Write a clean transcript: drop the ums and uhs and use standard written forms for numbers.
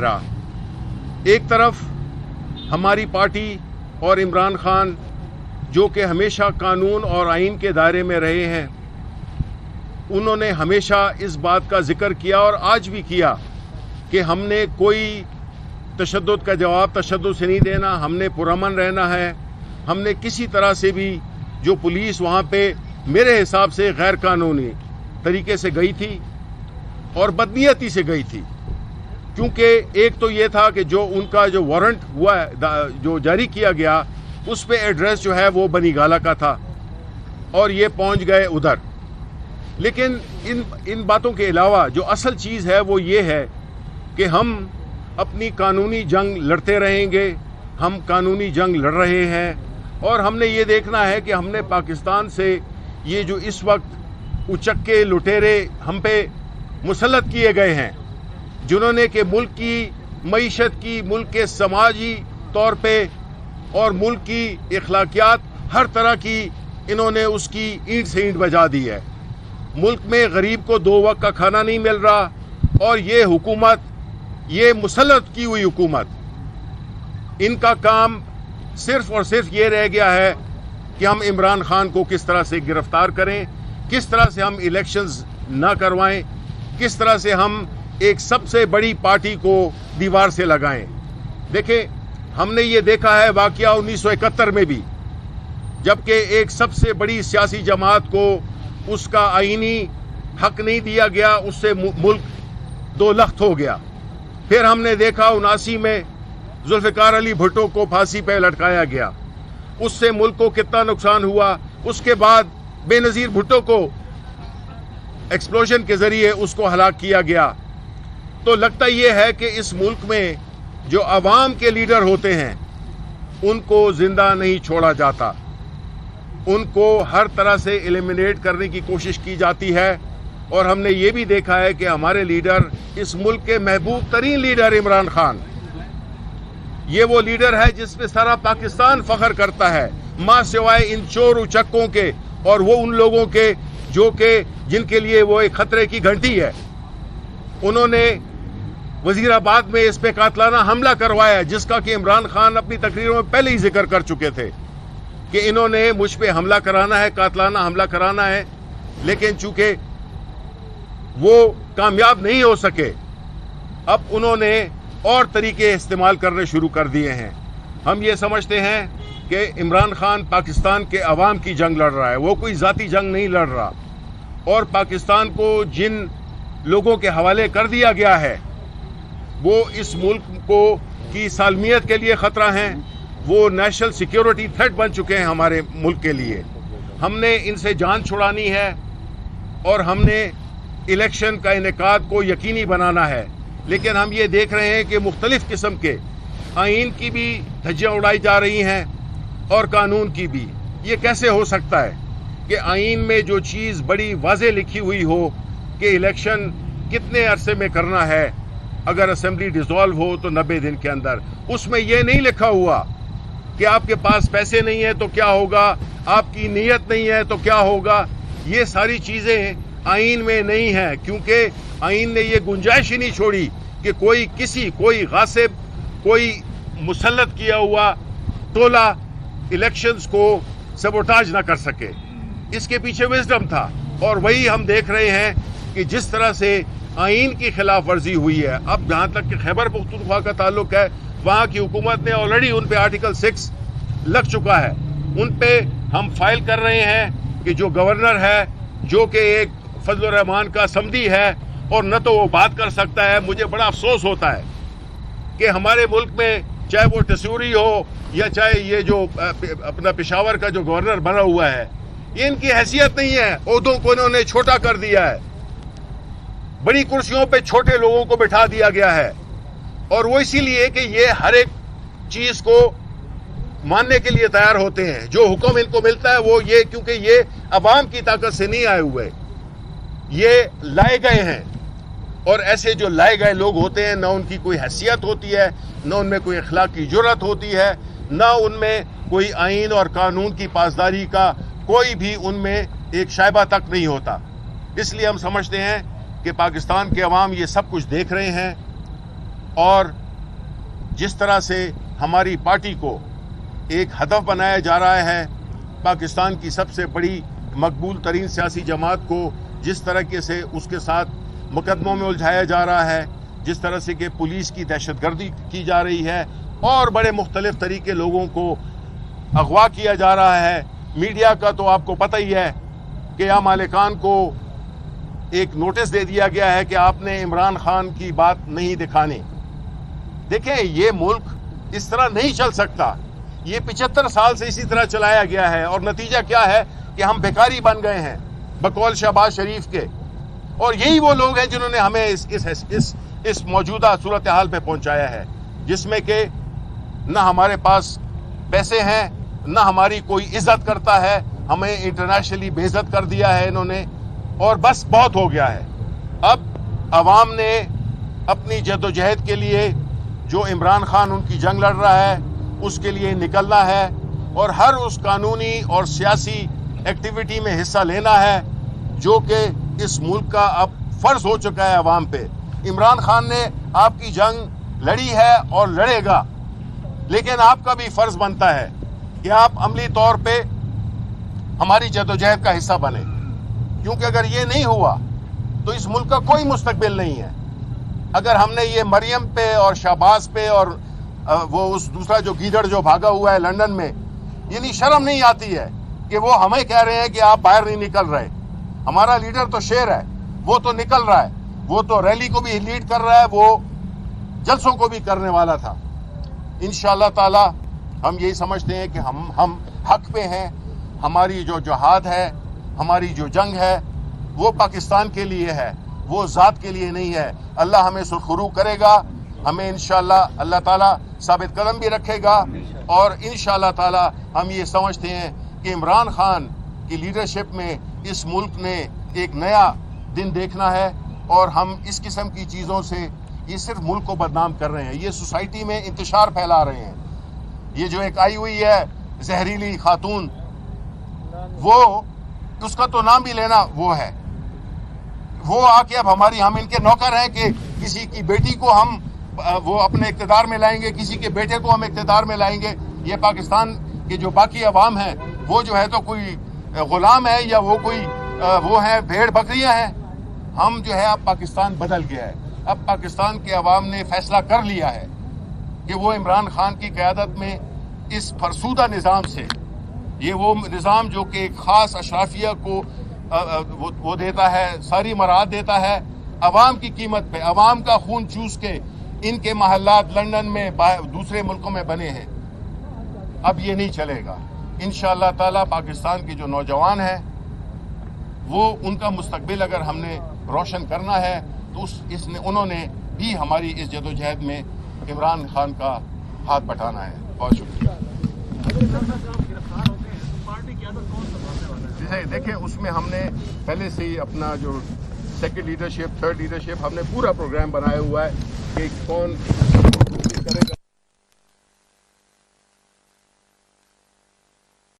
ایک طرف ہماری پارٹی اور عمران خان جو کہ ہمیشہ قانون اور آئین کے دائرے میں رہے ہیں، انہوں نے ہمیشہ اس بات کا ذکر کیا اور آج بھی کیا کہ ہم نے کوئی تشدد کا جواب تشدد سے نہیں دینا، ہم نے پرامن رہنا ہے. ہم نے کسی طرح سے بھی جو پولیس وہاں پہ میرے حساب سے غیر قانونی طریقے سے گئی تھی اور بدنیتی سے گئی تھی، کیونکہ ایک تو یہ تھا کہ جو ان کا جو وارنٹ ہوا جو جاری کیا گیا اس پہ ایڈریس جو ہے وہ بنی گالا کا تھا اور یہ پہنچ گئے ادھر. لیکن ان باتوں کے علاوہ جو اصل چیز ہے وہ یہ ہے کہ ہم اپنی قانونی جنگ لڑتے رہیں گے. ہم قانونی جنگ لڑ رہے ہیں اور ہم نے یہ دیکھنا ہے کہ ہم نے پاکستان سے یہ جو اس وقت اچکے لٹیرے ہم پہ مسلط کیے گئے ہیں، جنہوں نے کہ ملک کی معیشت کی، ملک کے سماجی طور پہ اور ملک کی اخلاقیات ہر طرح کی انہوں نے اس کی اینٹ سے اینٹ بجا دی ہے. ملک میں غریب کو 2 وقت کا کھانا نہیں مل رہا اور یہ حکومت، یہ مسلط کی ہوئی حکومت، ان کا کام صرف اور صرف یہ رہ گیا ہے کہ ہم عمران خان کو کس طرح سے گرفتار کریں، کس طرح سے ہم الیکشنز نہ کروائیں، کس طرح سے ہم ایک سب سے بڑی پارٹی کو دیوار سے لگائیں. دیکھیں، ہم نے یہ دیکھا ہے واقعہ 1971 میں بھی، جبکہ ایک سب سے بڑی سیاسی جماعت کو اس کا آئینی حق نہیں دیا گیا، اس سے ملک 2 لخت ہو گیا. پھر ہم نے دیکھا 79 میں ذوالفقار علی بھٹو کو پھانسی پہ لٹکایا گیا، اس سے ملک کو کتنا نقصان ہوا. اس کے بعد بے نظیر بھٹو کو ایکسپلوژن کے ذریعے اس کو ہلاک کیا گیا. تو لگتا یہ ہے کہ اس ملک میں جو عوام کے لیڈر ہوتے ہیں ان کو زندہ نہیں چھوڑا جاتا، ان کو ہر طرح سے ایلیمینیٹ کرنے کی کوشش کی جاتی ہے. اور ہم نے یہ بھی دیکھا ہے کہ ہمارے لیڈر، اس ملک کے محبوب ترین لیڈر عمران خان، یہ وہ لیڈر ہے جس پہ سارا پاکستان فخر کرتا ہے، ماں سوائے ان چور اچکوں کے اور وہ ان لوگوں کے جو کہ جن کے لیے وہ ایک خطرے کی گھنٹی ہے. انہوں نے وزیر آباد میں اس پہ قاتلانہ حملہ کروایا، جس کا کہ عمران خان اپنی تقریروں میں پہلے ہی ذکر کر چکے تھے کہ انہوں نے مجھ پہ حملہ کرانا ہے، قاتلانہ حملہ کرانا ہے. لیکن چونکہ وہ کامیاب نہیں ہو سکے، اب انہوں نے اور طریقے استعمال کرنے شروع کر دیے ہیں. ہم یہ سمجھتے ہیں کہ عمران خان پاکستان کے عوام کی جنگ لڑ رہا ہے، وہ کوئی ذاتی جنگ نہیں لڑ رہا. اور پاکستان کو جن لوگوں کے حوالے کر دیا گیا ہے وہ اس ملک کو کی سالمیت کے لیے خطرہ ہیں، وہ نیشنل سیکیورٹی تھریٹ بن چکے ہیں ہمارے ملک کے لیے. ہم نے ان سے جان چھڑانی ہے اور ہم نے الیکشن کا انعقاد کو یقینی بنانا ہے. لیکن ہم یہ دیکھ رہے ہیں کہ مختلف قسم کے آئین کی بھی دھجیاں اڑائی جا رہی ہیں اور قانون کی بھی. یہ کیسے ہو سکتا ہے کہ آئین میں جو چیز بڑی واضح لکھی ہوئی ہو کہ الیکشن کتنے عرصے میں کرنا ہے، اگر اسمبلی ڈیزالو ہو تو 90 دن کے اندر، اس میں یہ نہیں لکھا ہوا کہ آپ کے پاس پیسے نہیں ہیں تو کیا ہوگا، آپ کی نیت نہیں ہے تو کیا ہوگا. یہ ساری چیزیں آئین میں نہیں ہیں، کیونکہ آئین نے یہ گنجائش ہی نہیں چھوڑی کہ کوئی غاصب، کوئی مسلط کیا ہوا ٹولہ الیکشنز کو سبوٹاج نہ کر سکے. اس کے پیچھے وزڈم تھا اور وہی ہم دیکھ رہے ہیں کہ جس طرح سے آئین کی خلاف ورزی ہوئی ہے. اب جہاں تک کہ خیبر پختونخوا کا تعلق ہے، وہاں کی حکومت نے آلریڈی ان پہ آرٹیکل 6 لگ چکا ہے. ان پہ ہم فائل کر رہے ہیں کہ جو گورنر ہے، جو کہ ایک فضل الرحمان کا سمدی ہے اور نہ تو وہ بات کر سکتا ہے. مجھے بڑا افسوس ہوتا ہے کہ ہمارے ملک میں چاہے وہ ٹسوری ہو یا چاہے یہ جو اپنا پشاور کا جو گورنر بنا ہوا ہے، یہ ان کی حیثیت نہیں ہے. عہدوں کو انہوں نے چھوٹا کر دیا ہے، بڑی کرسیوں پہ چھوٹے لوگوں کو بٹھا دیا گیا ہے. اور وہ اسی لیے کہ یہ ہر ایک چیز کو ماننے کے لیے تیار ہوتے ہیں. جو حکم ان کو ملتا ہے وہ یہ، کیونکہ یہ عوام کی طاقت سے نہیں آئے ہوئے، یہ لائے گئے ہیں. اور ایسے جو لائے گئے لوگ ہوتے ہیں، نہ ان کی کوئی حیثیت ہوتی ہے، نہ ان میں کوئی اخلاقی جرات ہوتی ہے، نہ ان میں کوئی آئین اور قانون کی پاسداری کا کوئی بھی ان میں ایک شائبہ تک نہیں ہوتا. اس لیے ہم سمجھتے ہیں کہ پاکستان کے عوام یہ سب کچھ دیکھ رہے ہیں اور جس طرح سے ہماری پارٹی کو ایک ہدف بنایا جا رہا ہے، پاکستان کی سب سے بڑی مقبول ترین سیاسی جماعت کو جس طریقے سے اس کے ساتھ مقدموں میں الجھایا جا رہا ہے، جس طرح سے کہ پولیس کی دہشت گردی کی جا رہی ہے اور بڑے مختلف طریقے لوگوں کو اغوا کیا جا رہا ہے، میڈیا کا تو آپ کو پتہ ہی ہے کہ یا مالکان کو ایک نوٹس دے دیا گیا ہے کہ آپ نے عمران خان کی بات نہیں دکھانی۔ دیکھیں، یہ ملک اس طرح نہیں چل سکتا، یہ 75 سال سے اسی طرح چلایا گیا ہے، اور نتیجہ کیا ہے کہ ہم بھکاری بن گئے ہیں بقول شہباز شریف کے، اور یہی وہ لوگ ہیں جنہوں نے ہمیں اس موجودہ صورتحال پہ پہنچایا ہے، جس میں کہ نہ ہمارے پاس پیسے ہیں، نہ ہماری کوئی عزت کرتا ہے، ہمیں انٹرنیشنلی بے عزت کر دیا ہے انہوں نے، اور بس بہت ہو گیا ہے۔ اب عوام نے اپنی جد و جہد کے لیے جو عمران خان ان کی جنگ لڑ رہا ہے اس کے لیے نکلنا ہے، اور ہر اس قانونی اور سیاسی ایکٹیویٹی میں حصہ لینا ہے جو کہ اس ملک کا اب فرض ہو چکا ہے عوام پہ۔ عمران خان نے آپ کی جنگ لڑی ہے اور لڑے گا، لیکن آپ کا بھی فرض بنتا ہے کہ آپ عملی طور پہ ہماری جدوجہد کا حصہ بنیں، کیونکہ اگر یہ نہیں ہوا تو اس ملک کا کوئی مستقبل نہیں ہے۔ اگر ہم نے یہ مریم پہ اور شہباز پہ اور وہ اس دوسرا جو گیدڑ جو بھاگا ہوا ہے لندن میں، یعنی شرم نہیں آتی ہے کہ وہ ہمیں کہہ رہے ہیں کہ آپ باہر نہیں نکل رہے۔ ہمارا لیڈر تو شیر ہے، وہ تو نکل رہا ہے، وہ تو ریلی کو بھی لیڈ کر رہا ہے، وہ جلسوں کو بھی کرنے والا تھا۔ انشاءاللہ تعالی ہم یہی سمجھتے ہیں کہ ہم حق پہ ہیں، ہماری جو جہاد ہے، ہماری جو جنگ ہے وہ پاکستان کے لیے ہے، وہ ذات کے لیے نہیں ہے۔ اللہ ہمیں سرخرو کرے گا، ہمیں انشاءاللہ اللہ تعالیٰ ثابت قدم بھی رکھے گا، اور انشاءاللہ تعالیٰ ہم یہ سمجھتے ہیں کہ عمران خان کی لیڈرشپ میں اس ملک نے ایک نیا دن دیکھنا ہے، اور ہم اس قسم کی چیزوں سے یہ صرف ملک کو بدنام کر رہے ہیں، یہ سوسائٹی میں انتشار پھیلا رہے ہیں۔ یہ جو ایک آئی ہوئی ہے زہریلی خاتون، وہ اس کا تو نام بھی لینا وہ ہے، وہ آ کے اب ہم ان کے نوکر ہیں کہ کسی کی بیٹی کو ہم وہ اپنے اقتدار میں لائیں گے، کسی کے بیٹے کو ہم اقتدار میں لائیں گے۔ یہ پاکستان کے جو باقی عوام ہیں وہ جو ہے تو کوئی غلام ہے یا وہ کوئی وہ ہیں بھیڑ بکریاں ہیں۔ ہم جو ہے اب پاکستان بدل گیا ہے، اب پاکستان کے عوام نے فیصلہ کر لیا ہے کہ وہ عمران خان کی قیادت میں اس فرسودہ نظام سے، یہ وہ نظام جو کہ ایک خاص اشرافیہ کو وہ دیتا ہے، ساری مراعات دیتا ہے، عوام کی قیمت پہ عوام کا خون چوس کے ان کے محلات لندن میں دوسرے ملکوں میں بنے ہیں۔ اب یہ نہیں چلے گا۔ انشاءاللہ تعالی پاکستان کے جو نوجوان ہیں وہ ان کا مستقبل اگر ہم نے روشن کرنا ہے تو انہوں نے بھی ہماری اس جدوجہد میں عمران خان کا ہاتھ بٹانا ہے۔ بہت شکریہ۔ دیکھیں، اس میں ہم نے پہلے سے ہی اپنا جو سیکنڈ لیڈرشپ، تھرڈ لیڈرشپ، ہم نے پورا پروگرام بنایا ہوا ہے کہ کون کرے گا۔